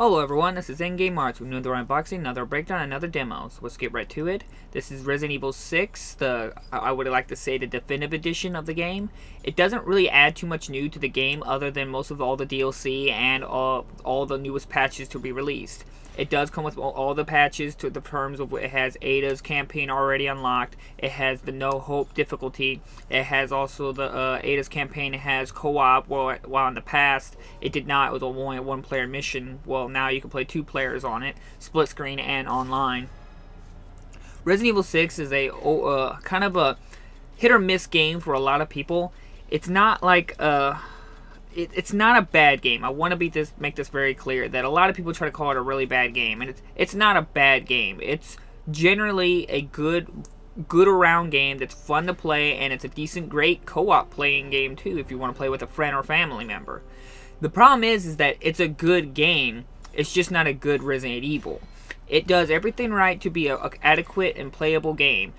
Hello everyone, this is Endgame Arts with another unboxing, another breakdown, another demo. So let's get right to it. This is Resident Evil 6, I would like to say the definitive edition of the game. It doesn't really add too much new to the game other than most of all the DLC and all the newest patches to be released. It does come with all the patches to the terms of it has Ada's campaign already unlocked. It has the No Hope difficulty. It has also the Ada's campaign. It has co-op. While in the past it did not. It was only a one-player mission. Well, now you can play 2 players on it, split screen and online. Resident Evil 6 is a kind of a hit or miss game for a lot of people. It's not like it's not a bad game. I want to make this very clear that a lot of people try to call it a really bad game, and it's not a bad game. It's generally a good around game that's fun to play, and it's a decent, great co-op playing game too if you want to play with a friend or family member. The problem is that it's a good game. It's just not a good Resident Evil. It does everything right to be an adequate and playable game.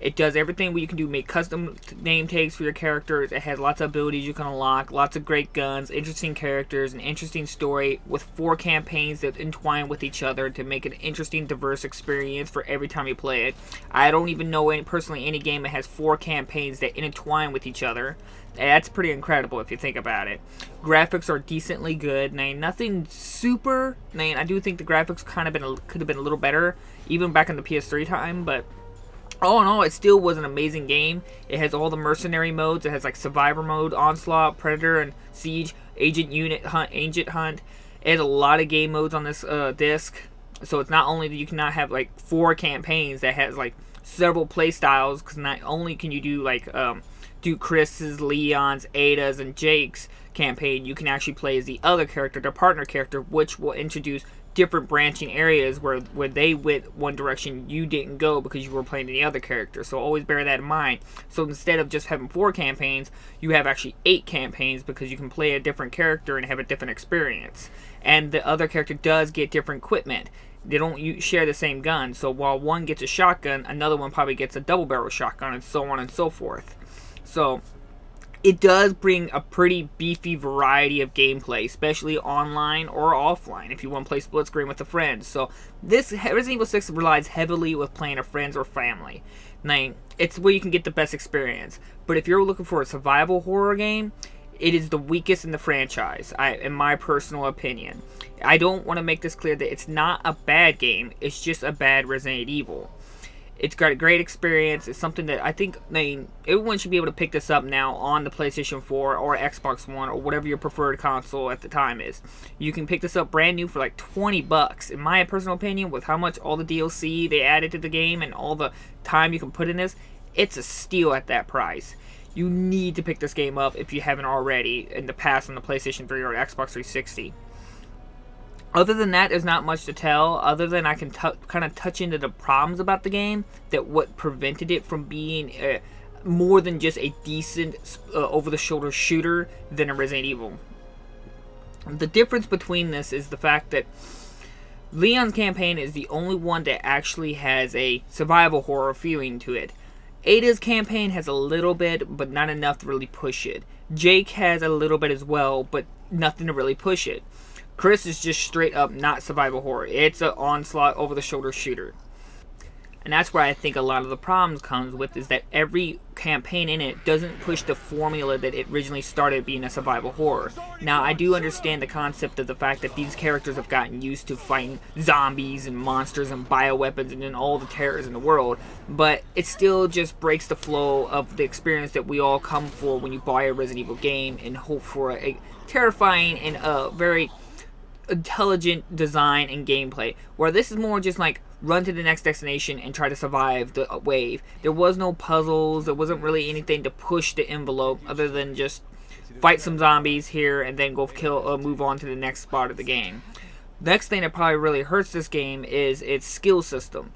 It does everything where you can make custom name tags for your characters. It has lots of abilities you can unlock, lots of great guns, interesting characters, an interesting story with 4 campaigns that entwine with each other to make an interesting, diverse experience for every time you play it. I don't even know personally any game that has 4 campaigns that intertwine with each other. That's pretty incredible if you think about it. Graphics are decently good. Nothing super. I do think the graphics could have been a little better, even back in the PS3 time, but all in all, it still was an amazing game. It has all the mercenary modes. It has like Survivor mode, Onslaught, Predator, and Siege, Agent Hunt. It has a lot of game modes on this disc. So it's not only that you cannot have like 4 campaigns that has like several play styles, because not only can you do Chris's, Leon's, Ada's, and Jake's campaign, you can actually play as the other character, their partner character, which will introduce different branching areas where they went one direction you didn't go because you were playing the other character. So always bear that in mind. So instead of just having 4 campaigns, you have actually 8 campaigns because you can play a different character and have a different experience. And the other character does get different equipment. They don't share the same gun. So while one gets a shotgun, another one probably gets a double barrel shotgun, and so on and so forth. So it does bring a pretty beefy variety of gameplay, especially online or offline if you want to play split screen with a friend. So this Resident Evil 6 relies heavily with playing with friends or family. It's where you can get the best experience. But if you're looking for a survival horror game, it is the weakest in the franchise, in my personal opinion. I don't want to make this clear that it's not a bad game. It's just a bad Resident Evil. It's got a great experience. It's something that I think everyone should be able to pick this up now on the PlayStation 4 or Xbox One or whatever your preferred console at the time is. You can pick this up brand new for like $20. In my personal opinion, with how much all the DLC they added to the game and all the time you can put in this, it's a steal at that price. You need to pick this game up if you haven't already in the past on the PlayStation 3 or Xbox 360. Other than that, there's not much to tell, other than I can kind of touch into the problems about the game, that what prevented it from being more than just a decent over-the-shoulder shooter than a Resident Evil. The difference between this is the fact that Leon's campaign is the only one that actually has a survival horror feeling to it. Ada's campaign has a little bit, but not enough to really push it. Jake has a little bit as well, but nothing to really push it. Chris is just straight up not survival horror. It's an onslaught over-the-shoulder shooter. And that's where I think a lot of the problems comes with, is that every campaign in it doesn't push the formula that it originally started being a survival horror. Now, I do understand the concept of the fact that these characters have gotten used to fighting zombies and monsters and bioweapons and then all the terrors in the world, but it still just breaks the flow of the experience that we all come for when you buy a Resident Evil game and hope for a terrifying and very intelligent design and gameplay, where this is more just like run to the next destination and try to survive the wave. There was no puzzles. There wasn't really anything to push the envelope other than just fight some zombies here and then go move on to the next spot of the game. Next thing that probably really hurts this game is its skill system.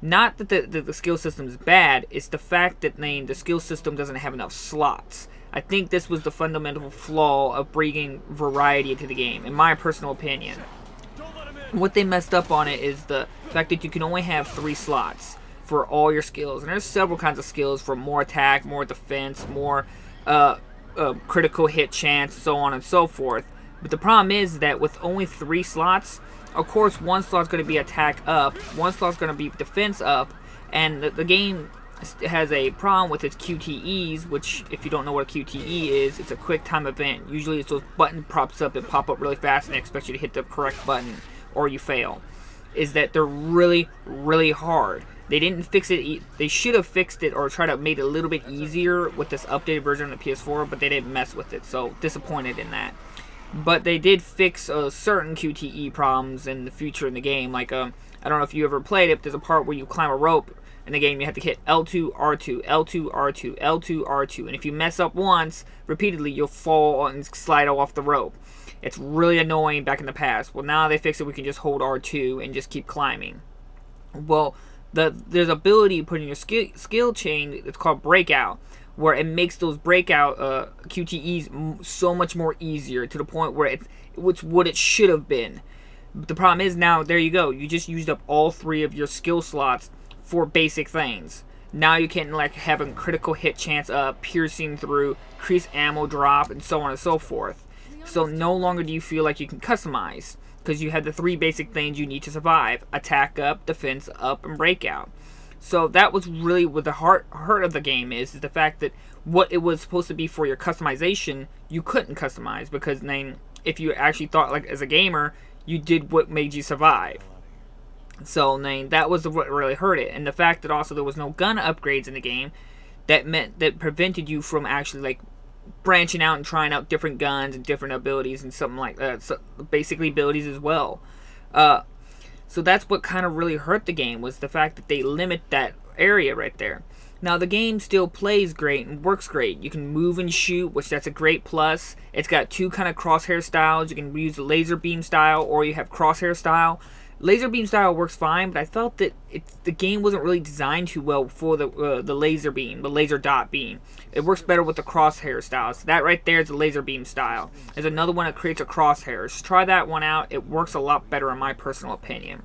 Not that the skill system is bad, it's the fact that the skill system doesn't have enough slots. I think this was the fundamental flaw of bringing variety into the game, in my personal opinion. What they messed up on it is the fact that you can only have 3 slots for all your skills. And there's several kinds of skills, for more attack, more defense, more critical hit chance, so on and so forth. But the problem is that with only 3 slots, of course, one slot's going to be attack up, one slot's going to be defense up, and the game has a problem with its QTEs, which, if you don't know what a QTE is, it's a quick time event. Usually it's those button props up that pop up really fast and they expect you to hit the correct button, or you fail. Is that they're really, really hard. They didn't fix it. They should have fixed it or tried to make it a little bit easier with this updated version of the PS4, but they didn't mess with it, so disappointed in that. But they did fix certain QTE problems in the future in the game. Like, I don't know if you ever played it, but there's a part where you climb a rope in the game. You have to hit L2, R2, L2, R2, L2, R2. And if you mess up once, repeatedly, you'll fall and slide off the rope. It's really annoying back in the past. Well, now they fix it. We can just hold R2 and just keep climbing. Well, there's ability put in your skill chain. It's called Breakout, where it makes those breakout QTEs so much more easier, to the point where it's what it should have been. But the problem is now, there you go. You just used up all 3 of your skill slots for basic things. Now you can like have a critical hit chance of piercing through, increase ammo drop, and so on and so forth. So no longer do you feel like you can customize, because you have the 3 basic things you need to survive: attack up, defense up, and breakout. So that was really what the heart of the game is the fact that what it was supposed to be for your customization, you couldn't customize, because then if you actually thought like as a gamer, you did what made you survive. So then that was what really hurt it. And the fact that also there was no gun upgrades in the game, that meant that prevented you from actually like branching out and trying out different guns and different abilities and something like that. So basically abilities as well. So that's what kind of really hurt the game, was the fact that they limit that area right there. Now the game still plays great and works great. You can move and shoot, which that's a great plus. It's got 2 kind of crosshair styles. You can use the laser beam style, or you have crosshair style. Laser beam style works fine, but I felt that the game wasn't really designed too well for the laser beam, the laser dot beam. It works better with the crosshair style. So that right there is the laser beam style. There's another one that creates a crosshair. Just try that one out. It works a lot better in my personal opinion.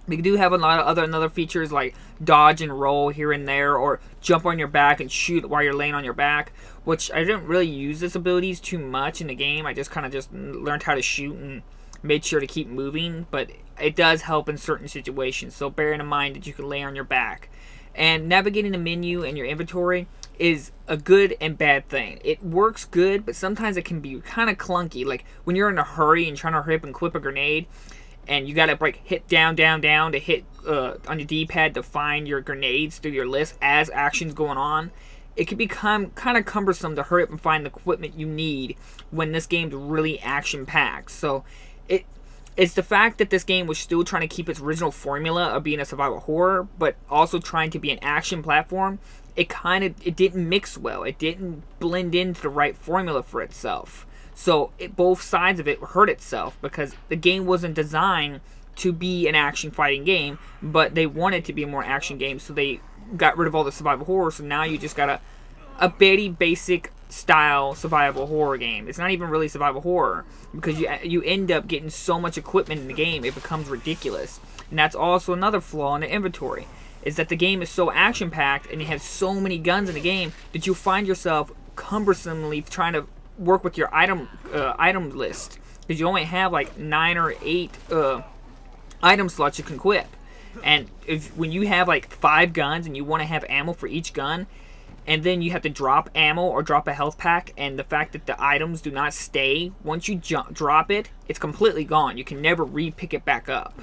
We do have a lot of other features like dodge and roll here and there, or jump on your back and shoot while you're laying on your back, which I didn't really use this abilities too much in the game. I just kind of learned how to shoot and made sure to keep moving, but it does help in certain situations, so bear in mind that you can lay on your back. And navigating the menu and your inventory is a good and bad thing. It works good, but sometimes it can be kind of clunky. Like when you're in a hurry and trying to hurry up and equip a grenade, and you gotta hit down to hit on your D-pad to find your grenades through your list as action's going on. It can become kind of cumbersome to hurry up and find the equipment you need when this game's really action-packed. So it's the fact that this game was still trying to keep its original formula of being a survival horror, but also trying to be an action platform. It didn't mix well. It didn't blend into the right formula for itself. So both sides of it hurt itself, because the game wasn't designed to be an action fighting game, but they wanted to be a more action game, so they got rid of all the survival horror. So now you just got a very basic style survival horror game. It's not even really survival horror, because you end up getting so much equipment in the game, it becomes ridiculous. And that's also another flaw in the inventory, is that the game is so action packed and you have so many guns in the game that you find yourself cumbersomely trying to work with your item list, because you only have like 9 or 8 item slots you can equip. And when you have like 5 guns and you want to have ammo for each gun, and then you have to drop ammo or drop a health pack, and the fact that the items do not stay, once you drop it, it's completely gone. You can never re-pick it back up.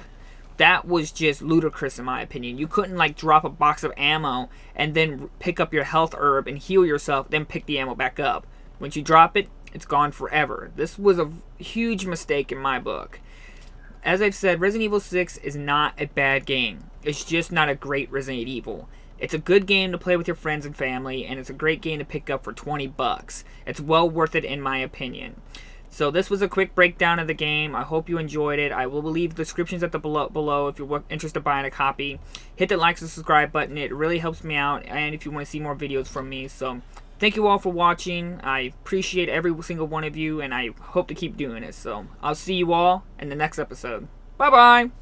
That was just ludicrous in my opinion. You couldn't like drop a box of ammo and then pick up your health herb and heal yourself, then pick the ammo back up. Once you drop it, it's gone forever. This was a huge mistake in my book. As I've said, Resident Evil 6 is not a bad game. It's just not a great Resident Evil. It's a good game to play with your friends and family, and it's a great game to pick up for $20. It's well worth it in my opinion. So this was a quick breakdown of the game. I hope you enjoyed it. I will leave descriptions at the below if you're interested in buying a copy. Hit the like and subscribe button. It really helps me out, and if you want to see more videos from me. So thank you all for watching. I appreciate every single one of you, and I hope to keep doing it. So I'll see you all in the next episode. Bye-bye!